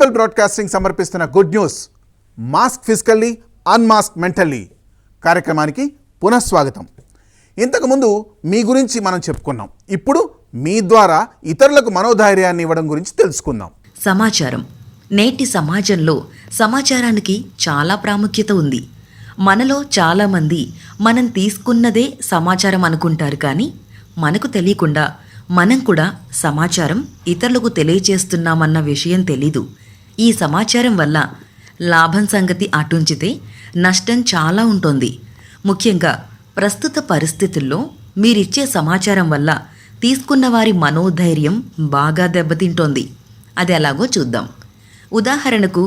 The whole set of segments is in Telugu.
టెంపుల్ బ్రాడ్కాస్టింగ్ సమర్పిస్తున్న good news mask physically unmask mentally కార్యక్రమానికి పునఃస్వాగతం. ఇంతకుముందు మీ గురించి మనం చెప్పుకున్నాం. ఇప్పుడు మీ ద్వారా ఇతరులకు మనోధైర్యాన్ని ఇవ్వడం గురించి తెలుసుకుందాం. సమాచారం. నేటి సమాజంలో సమాచారానికి చాలా ప్రాముఖ్యత ఉంది. మనలో చాలామంది మనం తీసుకున్నదే సమాచారం అనుకుంటారు, కానీ మనకు తెలియకుండా మనం కూడా సమాచారం ఇతరులకు తెలియచేస్తున్నామన్న విషయం తెలీదు. ఈ సమాచారం వల్ల లాభం సంగతి అటుంచితే నష్టం చాలా ఉంటుంది. ముఖ్యంగా ప్రస్తుత పరిస్థితుల్లో మీరిచ్చే సమాచారం వల్ల తీసుకున్న వారి మనోధైర్యం బాగా దెబ్బతింటోంది. అది ఎలాగో చూద్దాం. ఉదాహరణకు,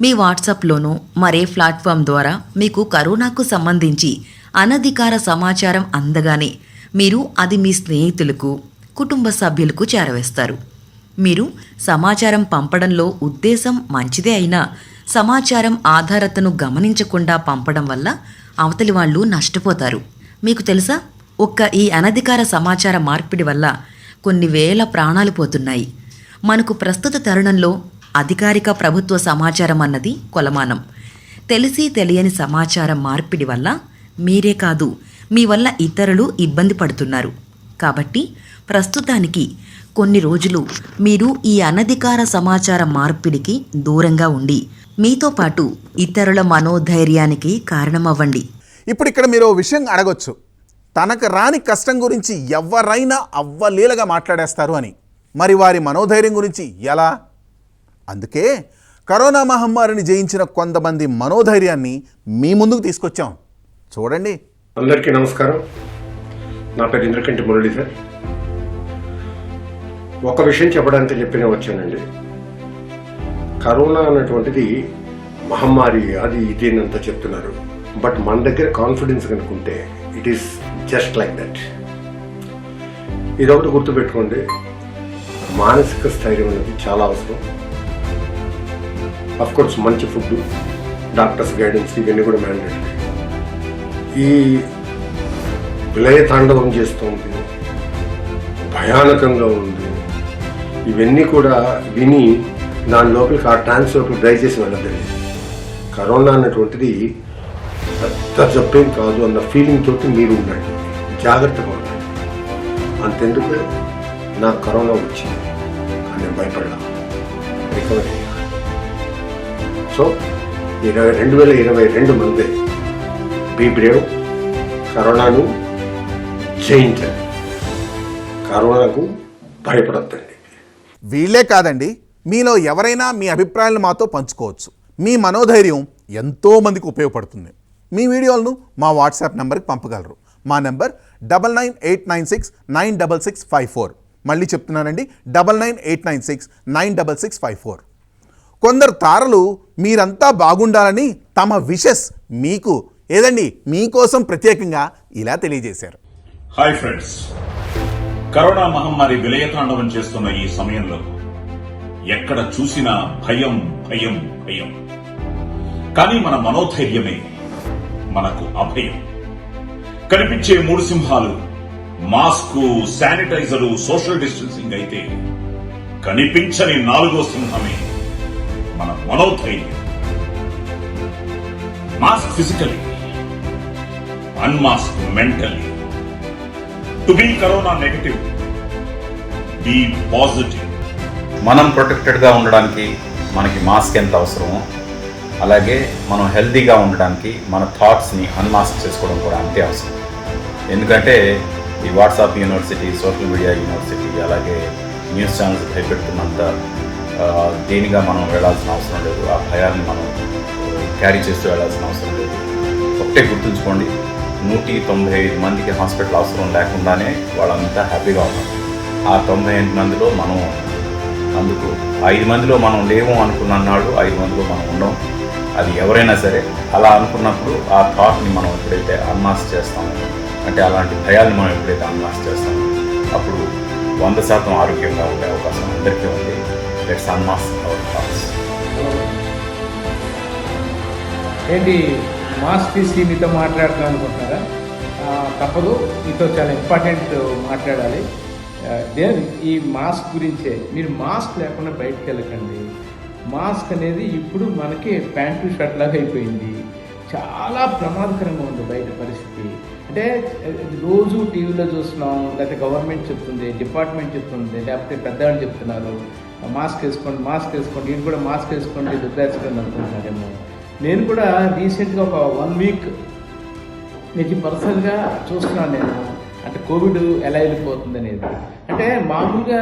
మీ వాట్సాప్లోనో మరే ప్లాట్ఫామ్ ద్వారా మీకు కరోనాకు సంబంధించి అనధికార సమాచారం అందగానే మీరు అది మీ స్నేహితులకు, కుటుంబ సభ్యులకు చేరవేస్తారు. మీరు సమాచారం పంపడంలో ఉద్దేశం మంచిదే అయినా సమాచారం ఆధారతను గమనించకుండా పంపడం వల్ల అవతలి వాళ్ళు నష్టపోతారు. మీకు తెలుసా, ఈ అనధికార సమాచార మార్పిడి వల్ల కొన్ని వేల ప్రాణాలు పోతున్నాయి. మనకు ప్రస్తుత తరుణంలో అధికారిక ప్రభుత్వ సమాచారం అన్నది కొలమానం. తెలిసి తెలియని సమాచారం మార్పిడి వల్ల మీరే కాదు, మీ వల్ల ఇతరులు ఇబ్బంది పడుతున్నారు. కాబట్టి ప్రస్తుతానికి కొన్ని రోజులు మీరు ఈ అనధికార సమాచార మార్పిడికి దూరంగా ఉండి మీతో పాటు ఇతరుల మనోధైర్యానికి కారణమవ్వండి. ఇప్పుడు ఇక్కడ మీరు ఓ విషయం అడగొచ్చు, తనకు రాని కష్టం గురించి ఎవరైనా అవ్వలీలగా మాట్లాడేస్తారు అని. మరి వారి మనోధైర్యం గురించి ఎలా? అందుకే కరోనా మహమ్మారిని జయించిన కొంతమంది మనోధైర్యాన్ని మీ ముందుకు తీసుకొచ్చాం. చూడండి. అందరికీ నమస్కారం. నా పేరు ఇంద్రకంటి మురళీధర్. ఒక విషయం చెప్పడానికి వచ్చానండి. కరోనా అన్నటువంటిది మహమ్మారి, అది ఇది అంతా చెప్తున్నారు. బట్ మన దగ్గర కాన్ఫిడెన్స్ కనుకుంటే it is just like that. ఇదొకటి గుర్తుపెట్టుకోండి, మానసిక స్థైర్యం అనేది చాలా అవసరం. అఫ్కోర్స్ మంచి ఫుడ్, డాక్టర్స్ గైడెన్స్, ఇవన్నీ కూడా మ్యాండేటరీ. ఈ విలయ తాండవం చేస్తుంది, భయానకంగా ఉంది. ఇవన్నీ కూడా విని దాని లోపలికి, ఆ ట్రాన్స్ లోపలికి దయచేసి వెళ్ళదండి. కరోనా అన్నటువంటిది పెద్ద జబ్బేం కాదు అన్న ఫీలింగ్ తోటి మీరు ఉండండి, జాగ్రత్తగా ఉండండి. అంతెందుకు, నాకు కరోనా వచ్చింది అని నేను భయపడ్డా, రికవర్ అయ్యా. సో 2022 మందే బీ బ్రేవ్, కరోనాను జయించండి, కరోనాకు భయపడద్దండి. వీళ్ళే కాదండి, మీలో ఎవరైనా మీ అభిప్రాయాలను మాతో పంచుకోవచ్చు. మీ మనోధైర్యం ఎంతోమందికి ఉపయోగపడుతుంది. మీ వీడియోలను మా వాట్సాప్ నెంబర్కి పంపగలరు. మా నెంబర్ 9989696654. మళ్ళీ చెప్తున్నానండి, 9989696654. కొందరు తారలు మీరంతా బాగుండాలని తమ విషెస్ మీకు ఏదండి మీకోసం ప్రత్యేకంగా ఇలా తెలియజేశారు. హాయ్ ఫ్రెండ్స్, కరోనా మహమ్మారి విలయతాండవం చేస్తున్న ఈ సమయంలో ఎక్కడ చూసినా భయం భయం భయం. కానీ మన మనోధైర్యమే మనకు అభయం. కనిపించే 3 సింహాలు మాస్కు, శానిటైజరు, సోషల్ డిస్టెన్సింగ్ అయితే కనిపించని 4వ సింహమే మన మనోధైర్యం. Mask physically, unmask mentally. To be corona negative, be positive. మనం ప్రొటెక్టెడ్గా ఉండడానికి మనకి మాస్క్ ఎంత అవసరమో, అలాగే మనం హెల్తీగా ఉండడానికి మన థాట్స్ని అన్మాస్క్ చేసుకోవడం కూడా అంతే అవసరం. ఎందుకంటే ఈ WhatsApp university, social media university, అలాగే న్యూస్ ఛానల్స్ భయపెడుతున్నంత దేనిగా మనం వెళ్లాల్సిన అవసరం లేదు. ఆ భయాన్ని మనం క్యారీ చేస్తూ వెళ్లాల్సిన అవసరం లేదు. ఒకటే గుర్తుంచుకోండి, 195 మందికి హాస్పిటల్ అవసరం లేకుండానే వాళ్ళంతా హ్యాపీగా ఉన్నారు. ఆ 98 మందిలో మనం, అందుకు 5 మందిలో మనం లేవు అనుకున్నాడు, 5 మందిలో మనం ఉన్నాం. అది ఎవరైనా సరే అలా అనుకున్నప్పుడు ఆ థాట్ని మనం ఎప్పుడైతే అన్మాస్క్ చేస్తామో, అంటే అలాంటి భయాల్ని మనం ఎప్పుడైతే అన్మాస్క్ చేస్తామో, అప్పుడు 100% ఆరోగ్యంగా ఉండే అవకాశం అందరికీ ఉంది. Let's unmask our thoughts. ఏంటి మాస్క్ తీసి మీతో మాట్లాడతాం అనుకుంటున్నారా? తప్పదు, మీతో చాలా ఇంపార్టెంట్ మాట్లాడాలి. ఈ మాస్క్ గురించే. మీరు మాస్క్ లేకుండా బయటకు వెళ్ళకండి. మాస్క్ అనేది ఇప్పుడు మనకి ప్యాంటు షర్ట్ లాగా అయిపోయింది. చాలా ప్రమాదకరంగా ఉంది బయట పరిస్థితి. అంటే రోజు టీవీలో చూస్తున్నాం, లేకపోతే గవర్నమెంట్ చెప్తుంది, డిపార్ట్మెంట్ చెప్తుంది, లేకపోతే పెద్దవాళ్ళు చెప్తున్నారు మాస్క్ వేసుకోండి, మాస్క్ వేసుకోండి, నేను కూడా మాస్క్ వేసుకోండి దుర్గాసుకోండి అనుకుంటున్నారేమో. నేను కూడా రీసెంట్గా ఒక 1 వీక్ నుంచి పర్సనల్గా చూస్తున్నాను నేను, అంటే కోవిడ్ ఎలా వెళ్ళిపోతుంది అనేది. అంటే మామూలుగా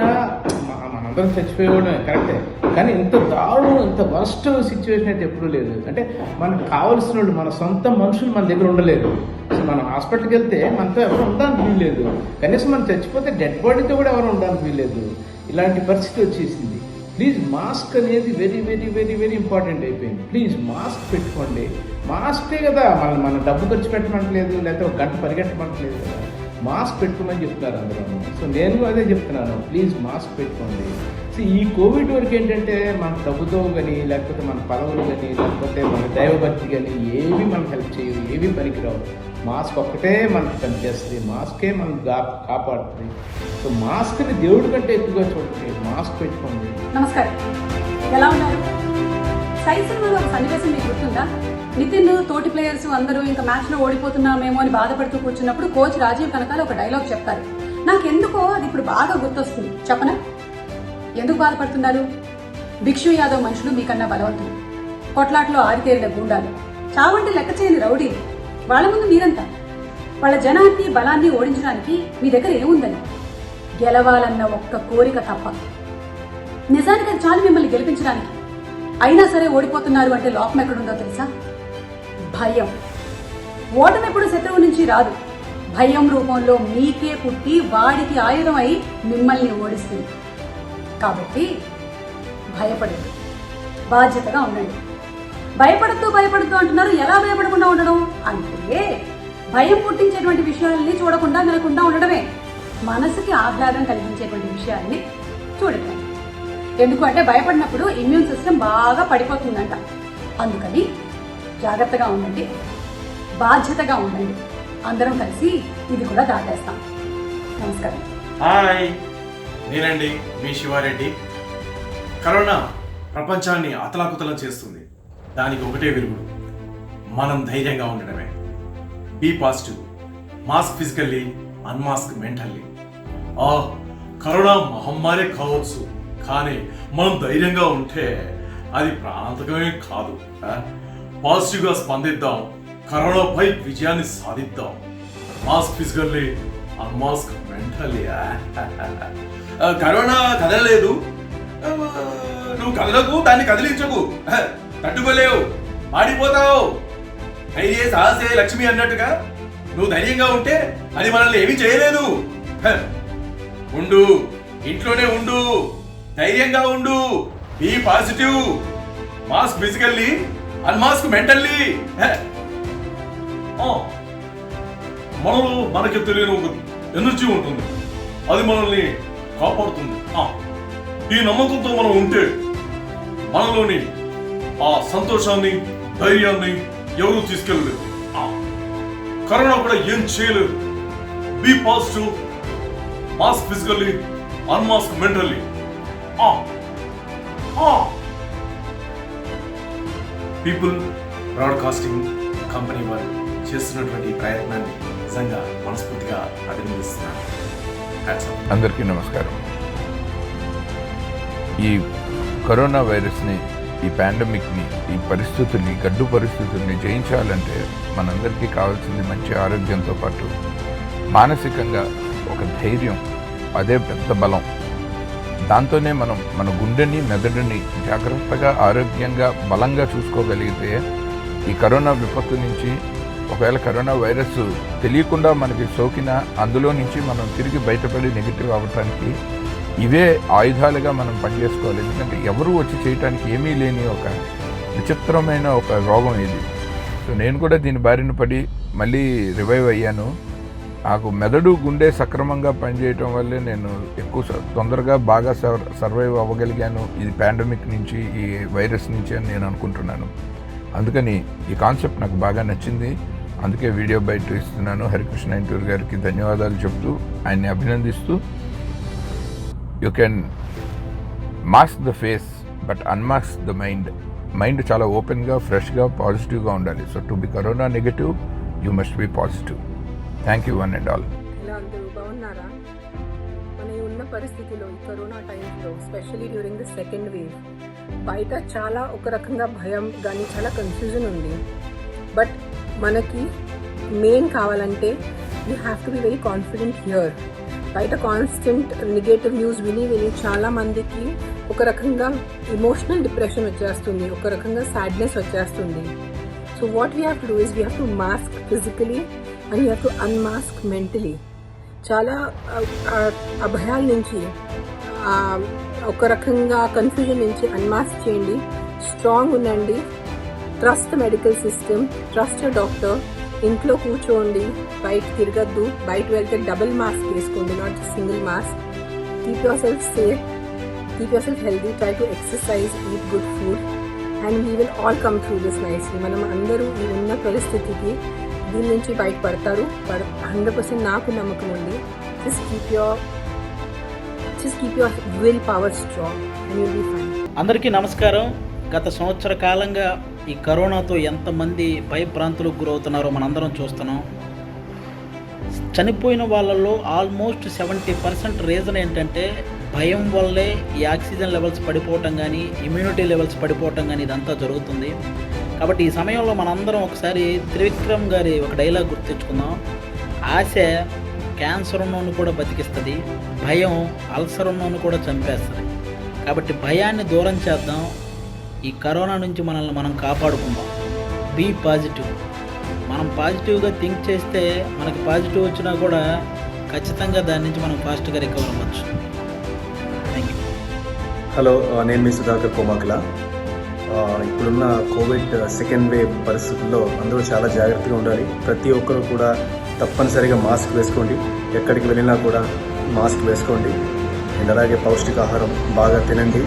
మనందరం చచ్చిపోయేవాడు కరెక్టే, కానీ ఇంత దారుణం, ఇంత వర్స్ట్ సిచ్యువేషన్ అయితే ఎప్పుడూ లేదు. అంటే మనకు కావాల్సిన వాళ్ళు, మన సొంత మనుషులు మన దగ్గర ఉండలేదు. సో మనం హాస్పిటల్కి వెళ్తే మనతో ఎవరు ఉండడానికి వీల్లేదు, కనీసం మనం చచ్చిపోతే డెడ్ బాడీతో కూడా ఎవరు ఉండడానికి వీల్లేదు. ఇలాంటి పరిస్థితి వచ్చేసింది. ప్లీజ్ మాస్క్ అనేది very very very very important అయిపోయింది. ప్లీజ్ మాస్క్ పెట్టుకోండి. మాస్కే కదా మన డబ్బు ఖర్చు పెట్టమంటలేదు, లేకపోతే ఒక గంట పరిగెట్టమంటలేదు కదా, మాస్క్ పెట్టుకోమని చెప్తున్నారు అందరూ. సో నేను అదే చెప్తున్నాను, ప్లీజ్ మాస్క్ పెట్టుకోండి. సో ఈ కోవిడ్ వరకు ఏంటంటే మన డబ్బుతో కానీ, లేకపోతే మన పదవులు కానీ, లేకపోతే మన దైవభక్తి కానీ ఏవి మనకు హెల్ప్ చేయవు, ఏవి పనికిరావు. మాస్క్ ఒక్కటే మనకు పనిచేస్తుంది, మాస్కే మనకు కాపాడుతుంది. సో మాస్క్ని దేవుడి కంటే ఎక్కువగా చూడండి, మాస్క్ పెట్టుకోండి. నమస్కారం, ఎలా ఉన్నారు? సై సినిమాలో ఒక సన్నివేశం మీకు గుర్తుందా? నితిన్ తోటి ప్లేయర్స్ అందరూ ఇంకా మ్యాచ్లో ఓడిపోతున్నామేమో అని బాధపడుతూ కూర్చున్నప్పుడు కోచ్ రాజీవ్ కనకాల ఒక డైలాగ్ చెప్తారు. నాకెందుకో అది ఇప్పుడు బాగా గుర్తొస్తుంది, చెప్పనా? ఎందుకు బాధపడుతున్నారు? భిక్షు యాదవ్ మనుషులు మీకన్నా బలవంతులు, కొట్లాట్లో ఆరితేరిన గూండాలు, చావంటి లెక్క చేయని రౌడీలు. వాళ్ళ ముందు మీరంతా. వాళ్ళ జనాన్ని బలాన్ని ఓడించడానికి మీ దగ్గర ఏముందని? గెలవాలన్న ఒక్క కోరిక తప్ప. నిజానికి అది చాలు మిమ్మల్ని గెలిపించడానికి. అయినా సరే ఓడిపోతున్నారు అంటే లోపం ఎక్కడుందో తెలుసా? భయం. ఓటమి ఎప్పుడు శత్రువు నుంచి రాదు, భయం రూపంలో మీకే పుట్టి వాడికి ఆయుధం అయి మిమ్మల్ని ఓడిస్తుంది. కాబట్టి భయపడండి, బాధ్యతగా ఉండండి. భయపడుతూ అంటున్నారు. ఎలా భయపడకుండా ఉండడం అంటే భయం పుట్టించేటువంటి విషయాల్ని చూడకుండా వినకుండా ఉండడమే. మనసుకి ఆహ్లాదం కలిగించేటువంటి విషయాల్ని చూడటం. ఎందుకంటే భయపడినప్పుడు ఇమ్యూన్ సిస్టమ్ బాగా పడిపోతుందంట. అందుకని జాగ్రత్తగా ఉండండి, బాధ్యతగా ఉండండి. అందరం కలిసి ఇది కూడా దాటేస్తాం. నమస్కారం. హాయ్, నేనండి మీ శివారెడ్డి. కరోనా ప్రపంచాన్ని అతలాకుతలం చేస్తుంది. దానికి ఒకటే విరుగుడు, మనం ధైర్యంగా ఉండడమే. Be positive, mask physically, unmask mentally. Corona మహమ్మారి కావచ్చు, కానీ మనం ధైర్యంగా ఉంటే అది ప్రాణాంతకమే కాదు. పాజిటివ్గా స్పందిద్దాం, కరోనాపై విజయాన్ని సాధిద్దాం. Mask physically, unmask mentally. Corona కదలలేదు, నువ్వు కదలకు, దాన్ని కదిలించకు, తట్టుకోలేవు, మాడిపోతావు. ధైర్యే సాహసే లక్ష్మి అన్నట్టుగా నువ్వు ధైర్యంగా ఉంటే అది మనల్ని ఏమీ చేయలేదు. ఉండు, ఇంట్లోనే ఉండు, ధైర్యంగా ఉండు, be positive. Mask physically, unmask mentally. మనలో మనకి తెలియని ఒక ఎనర్జీ ఉంటుంది, అది మనల్ని కాపాడుతుంది. ఈ నమ్మకంతో మనం ఉంటే మనలోని ఆ సంతోషాన్ని, ధైర్యాన్ని ఎవరు తీసుకెళ్ళలేదు. కరోనా కూడా ఏం చేయలేదు. Be positive, mask physically, unmask mentally. People broadcasting company వారు చేస్తున్నటువంటి ప్రయత్నాన్ని నిజంగా మనస్ఫూర్తిగా అభినందిస్తున్నాను. అందరికీ నమస్కారం. ఈ కరోనా వైరస్ని, ఈ పాండమిక్ని, ఈ పరిస్థితుల్ని, గడ్డు పరిస్థితుల్ని జయించాలంటే మనందరికీ కావాల్సింది మంచి ఆరోగ్యంతో పాటు మానసికంగా ఒక ధైర్యం. అదే పెద్ద బలం. దాంతోనే మనం మన గుండెని, మెదడుని జాగ్రత్తగా, ఆరోగ్యంగా, బలంగా చూసుకోగలిగితే ఈ కరోనా విపత్తు నుంచి, ఒకవేళ కరోనా వైరస్ తెలియకుండా మనకి సోకినా అందులో నుంచి మనం తిరిగి బయటపడి నెగిటివ్ అవ్వటానికి ఇవే ఆయుధాలుగా మనం పనిచేసుకోవాలి. ఎందుకంటే ఎవరు వచ్చి చేయటానికి ఏమీ లేని ఒక విచిత్రమైన ఒక రోగం ఇది. సో నేను కూడా దీని బారిన పడి మళ్ళీ రివైవ్ అయ్యాను. నాకు మెదడు, గుండె సక్రమంగా పనిచేయటం వల్లే నేను ఎక్కువ తొందరగా బాగా సర్వైవ్ అవ్వగలిగాను ఇది పాండమిక్ నుంచి, ఈ వైరస్ నుంచి అని నేను అనుకుంటున్నాను. అందుకని ఈ కాన్సెప్ట్ నాకు బాగా నచ్చింది. అందుకే వీడియో బయట ఇస్తున్నాను. హరికృష్ణ ఇంటూర్ గారికి ధన్యవాదాలు చెప్తూ, ఆయన్ని అభినందిస్తూ, you can mask the face but unmask the mind చాలా ఓపెన్గా, ఫ్రెష్గా, పాజిటివ్గా ఉండాలి. So to be corona negative you must be positive. Thank you one and all. ఇలా అందరూ బాగున్నారా? మన ఈ ఉన్న పరిస్థితిలో ఈ కరోనా టైంలో especially during the second wave బయట చాలా ఒక రకంగా భయం కానీ చాలా కన్ఫ్యూజన్ ఉంది. బట్ మనకి మెయిన్ కావాలంటే you have to be very confident here. బయట కాన్స్టెంట్ నెగటివ్ న్యూస్ విని చాలా మందికి ఒక రకంగా ఇమోషనల్ డిప్రెషన్ వచ్చేస్తుంది, ఒక రకంగా సాడ్నెస్ వచ్చేస్తుంది. So what we have to do is we have to mask physically and you have to unmask mentally. చాలా ఆ భయాల నుంచి, ఒక రకంగా కన్ఫ్యూజన్ నుంచి అన్మాస్క్ చేయండి, స్ట్రాంగ్ ఉండండి, trust medical system, trust doctor. ఇంట్లో కూర్చోండి, బయట తిరగద్దు, బయట వెళ్తే డబుల్ మాస్క్ వేసుకోండి, not single mask. Keep your self safe, keep your self healthy, try to exercise, eat good food and we will all come through this nicely. మనం అందరూ ఈ ఉన్న పరిస్థితికి దీని నుంచి బయటపడతారు. 100% నాకు నమ్మకం ఉంది. Just keep your will power strong and you'll be fine. అందరికీ నమస్కారం. గత సంవత్సర కాలంగా ఈ కరోనాతో ఎంతమంది భయభ్రాంతులకు గురవుతున్నారో మనందరం చూస్తున్నాం. చనిపోయిన వాళ్ళల్లో ఆల్మోస్ట్ 70% రీజన్ ఏంటంటే భయం వల్లే ఈ ఆక్సిజన్ లెవెల్స్ పడిపోవటం కానీ, ఇమ్యూనిటీ లెవెల్స్ పడిపోవటం కానీ ఇదంతా జరుగుతుంది. కాబట్టి ఈ సమయంలో మనందరం ఒకసారి త్రివిక్రమ్ గారి ఒక డైలాగ్ గుర్తు తెచ్చుకుందాం. ఆశ క్యాన్సర్ ఉన్నోను కూడా బతికిస్తుంది, భయం అల్సర్ ఉన్నోను కూడా చంపేస్తుంది. కాబట్టి భయాన్ని దూరం చేద్దాం, ఈ కరోనా నుంచి మనల్ని మనం కాపాడుకుందాం. Be positive. మనం పాజిటివ్గా థింక్ చేస్తే మనకి పాజిటివ్ వచ్చినా కూడా ఖచ్చితంగా దాని నుంచి మనం ఫాస్ట్గా రికవర్ అవ్వచ్చు. Thank you. హలో, నేను మీ సుధాకర్ కోమాకుల. ఇప్పుడున్న కోవిడ్ సెకండ్ వేవ్ పరిస్థితుల్లో అందరూ చాలా జాగ్రత్తగా ఉండాలి. ప్రతి ఒక్కరూ కూడా తప్పనిసరిగా మాస్క్ వేసుకోండి, ఎక్కడికి వెళ్ళినా కూడా మాస్క్ వేసుకోండి. అండ్ అలాగే పౌష్టికాహారం బాగా తినండి.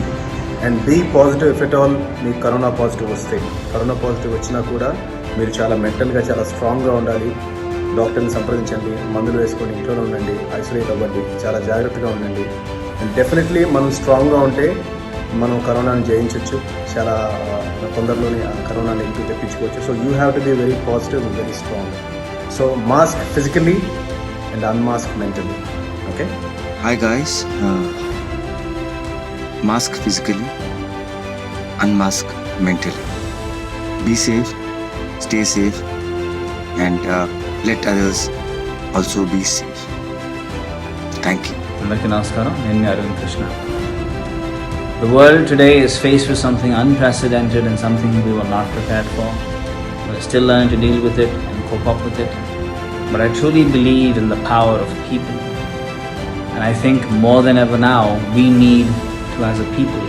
And be positive if at all మీకు కరోనా పాజిటివ్ వస్తే. కరోనా పాజిటివ్ వచ్చినా కూడా మీరు చాలా మెంటల్గా చాలా స్ట్రాంగ్గా ఉండాలి. డాక్టర్ని సంప్రదించండి, మందులు వేసుకొని ఇంట్లోనే ఉండండి, ఐసోలేట్ అవ్వండి, చాలా జాగ్రత్తగా ఉండండి. అండ్ డెఫినెట్లీ మనం స్ట్రాంగ్గా ఉంటే మనం కరోనాను జయించవచ్చు. చాలా తొందరలోనే ఆ కరోనాని ఇంటికి తెప్పించుకోవచ్చు. So you have to be very positive and very strong. So mask physically and unmask mentally. Okay. Hi guys, mask physically, unmask mentally. Be safe, stay safe, and let others also be safe. Thank you. అందరికీ నమస్కారం. నేను Arvind Krishna. The world today is faced with something unprecedented and something we were not prepared for. We're still learning to deal with it and cope up with it. But I truly believe in the power of people. And I think more than ever now, we need to, as a people,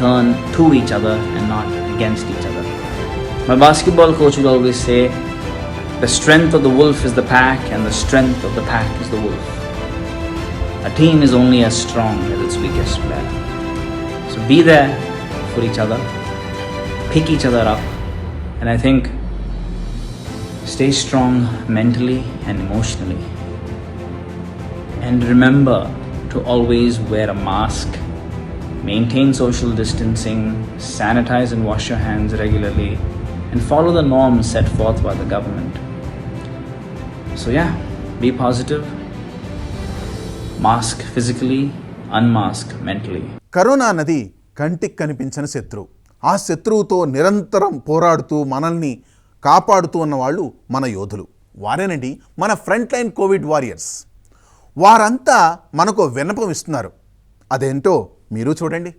turn to each other and not against each other. My basketball coach would always say, the strength of the wolf is the pack and the strength of the pack is the wolf. A team is only as strong as its weakest player. So be there for each other, pick each other up, and I think stay strong mentally and emotionally. And remember to always wear a mask, maintain social distancing, sanitize and wash your hands regularly, and follow the norms set forth by the government. So yeah, be positive, mask physically, unmask mentally. Corona అన్నది కంటికి కనిపించని శత్రువు. ఆ శత్రువుతో నిరంతరం పోరాడుతూ మనల్ని కాపాడుతూ ఉన్న వాళ్ళు మన యోధులు. వారేనండి మన ఫ్రంట్ లైన్ కోవిడ్ వారియర్స్. వారంతా మనకు విన్నపం ఇస్తున్నారు. అదేంటో మీరు చూడండి.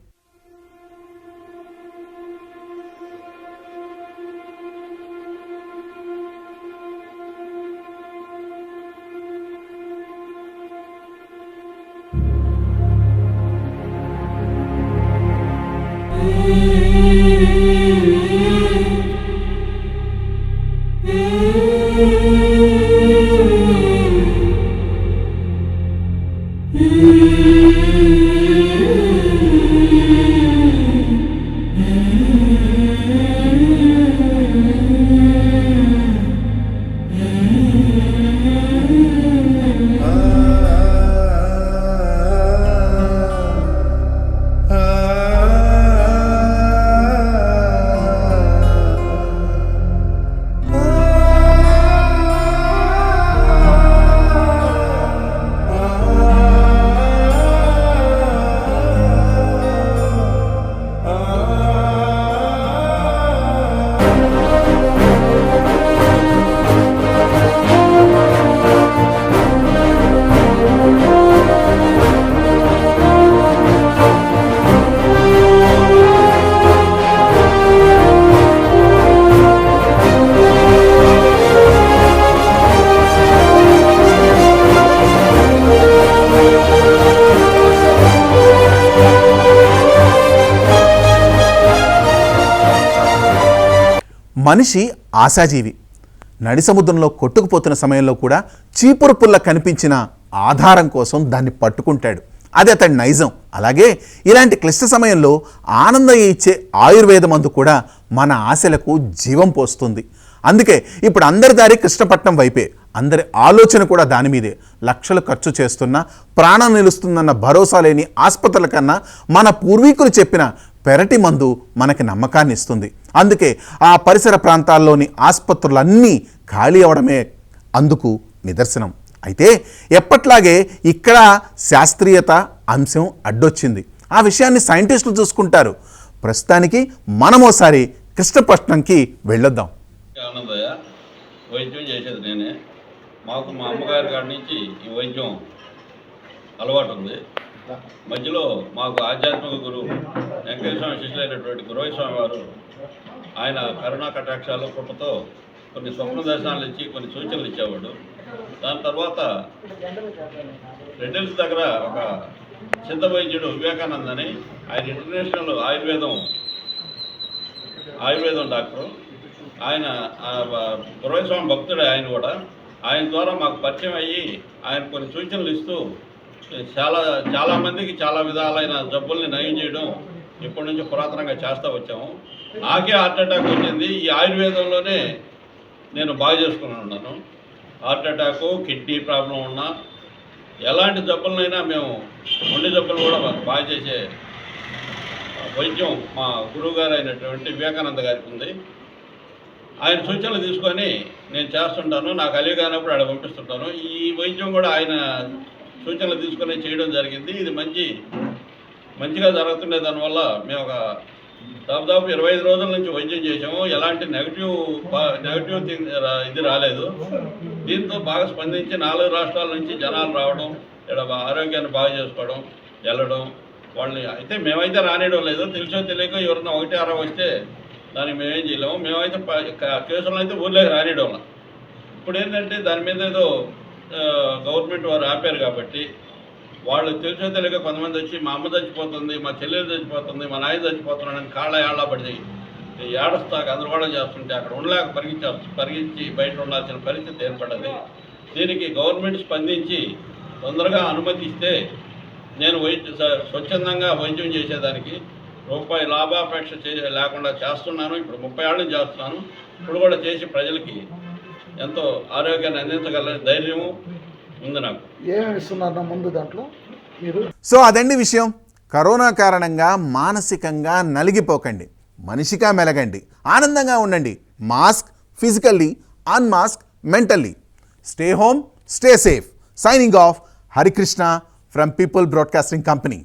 మనిషి ఆశాజీవి. నడి సముద్రంలో కొట్టుకుపోతున్న సమయంలో కూడా చీపురు పుల్ల కనిపించిన ఆధారం కోసం దాన్ని పట్టుకుంటాడు. అది అతడి నైజం. అలాగే ఇలాంటి క్లిష్ట సమయంలో ఆనందం ఇచ్చే ఆయుర్వేద మందు కూడా మన ఆశలకు జీవం పోస్తుంది. అందుకే ఇప్పుడు అందరి దారి కృష్ణపట్నం వైపే, అందరి ఆలోచన కూడా దాని మీదే. లక్షలు ఖర్చు చేస్తున్నా ప్రాణం నిలుస్తుందన్న భరోసా లేని ఆసుపత్రుల కన్నా మన పూర్వీకులు చెప్పిన పెరటి మందు మనకి నమ్మకాన్ని ఇస్తుంది. అందుకే ఆ పరిసర ప్రాంతాల్లోని ఆసుపత్రులన్నీ ఖాళీ అవడమే అందుకు నిదర్శనం. అయితే ఎప్పట్లాగే ఇక్కడ శాస్త్రీయత అంశం అడ్డొచ్చింది. ఆ విషయాన్ని సైంటిస్టులు చూసుకుంటారు. ప్రస్తుతానికి మనమోసారి కృష్ణపట్నంకి వెళ్ళొద్దాం. ఆనందయ్య, వైద్యం చేసేది నేనే. మాకు మా అమ్మగారి కాడి నుంచి ఈ వైద్యం అలవాటు ఉంది. మధ్యలో మాకు ఆధ్యాత్మిక గురువు వెంకటేశ్వర శిష్యులైనటువంటి గురవస్వామి వారు ఆయన కరుణా కటాక్షాలు కృపతో కొన్ని స్వప్న దర్శనాలు ఇచ్చి కొన్ని సూచనలు ఇచ్చేవాడు. దాని తర్వాత రెడ్డిల్స్ దగ్గర ఒక సిద్ధ వైద్యుడు వివేకానంద్ అని, ఆయన ఇంటర్నేషనల్ ఆయుర్వేదం డాక్టరు. ఆయన గురవస్వామి భక్తుడే. ఆయన కూడా ఆయన ద్వారా మాకు పరిచయం అయ్యి ఆయన కొన్ని సూచనలు ఇస్తూ చాలామందికి చాలా విధాలైన జబ్బుల్ని నయం చేయడం ఇప్పటి నుంచి పురాతనంగా చేస్తూ వచ్చాము. నాకే హార్ట్ అటాక్ వచ్చింది. ఈ ఆయుర్వేదంలోనే నేను బాగా చేసుకుని ఉన్నాను. హార్ట్ అటాకు, కిడ్నీ ప్రాబ్లం ఉన్నా, ఎలాంటి జబ్బులనైనా మేము గుండె జబ్బులు కూడా బాగా చేసే వైద్యం మా గురువుగారు అయినటువంటి వివేకానంద గారికి ఉంది. ఆయన సూచనలు తీసుకొని నేను చేస్తుంటాను. నాకు అలిగానప్పుడు ఆడ పంపిస్తుంటాను. ఈ వైద్యం కూడా ఆయన సూచనలు తీసుకొని చేయడం జరిగింది. ఇది మంచిగా జరుగుతుండే. దానివల్ల మేము ఒక దాదాపు 25 రోజుల నుంచి వైద్యం చేసాము. ఎలాంటి నెగటివ్ ఇది రాలేదు. దీంతో బాగా స్పందించి 4 రాష్ట్రాల నుంచి జనాలు రావడం, ఇక్కడ ఆరోగ్యాన్ని బాగా చేసుకోవడం, వెళ్ళడం వాళ్ళని. అయితే మేమైతే రానియడం లేదు. తెలిసో తెలియక ఎవరన్నా 1-6 వస్తే దానికి మేమేం చేయలేము. మేమైతే కేసులను అయితే ఊర్లోకి రానియడం. ఇప్పుడు ఏంటంటే దాని మీద ఏదో గవర్నమెంట్ వారు ఆపారు కాబట్టి వాళ్ళు తెలిసో తెలియక కొంతమంది వచ్చి మా అమ్మ చచ్చిపోతుంది, మా చెల్లెలు చచ్చిపోతుంది, మా నాయన చచ్చిపోతున్నాడని కాళ్ళ పడి ఏడస్తాక గందరగోళం చేస్తుంటే అక్కడ ఉండలేక పరిగించి బయట ఉండాల్సిన పరిస్థితి ఏర్పడ్డది. దీనికి గవర్నమెంట్ స్పందించి తొందరగా అనుమతిస్తే నేను స్వచ్ఛందంగా వైద్యం చేసేదానికి రూపాయి లాభాపేక్ష లేకుండా చేస్తున్నాను. ఇప్పుడు 30 ఏళ్ళ నుంచి చేస్తున్నాను. ఇప్పుడు కూడా చేసి ప్రజలకి ఎంతో ఆరోగ్యాన్ని అందించగల ధైర్యము ఉంది నాకు. ఏమేమి ఇస్తున్నారు ముందు దాంట్లో మీరు? సో అదండి విషయం. కరోనా కారణంగా మానసికంగా నలిగిపోకండి, మనిషిగా మెలగండి, ఆనందంగా ఉండండి. Mask physically, unmask mentally. Stay home, stay safe. Signing off, Harikrishna from people broadcasting company.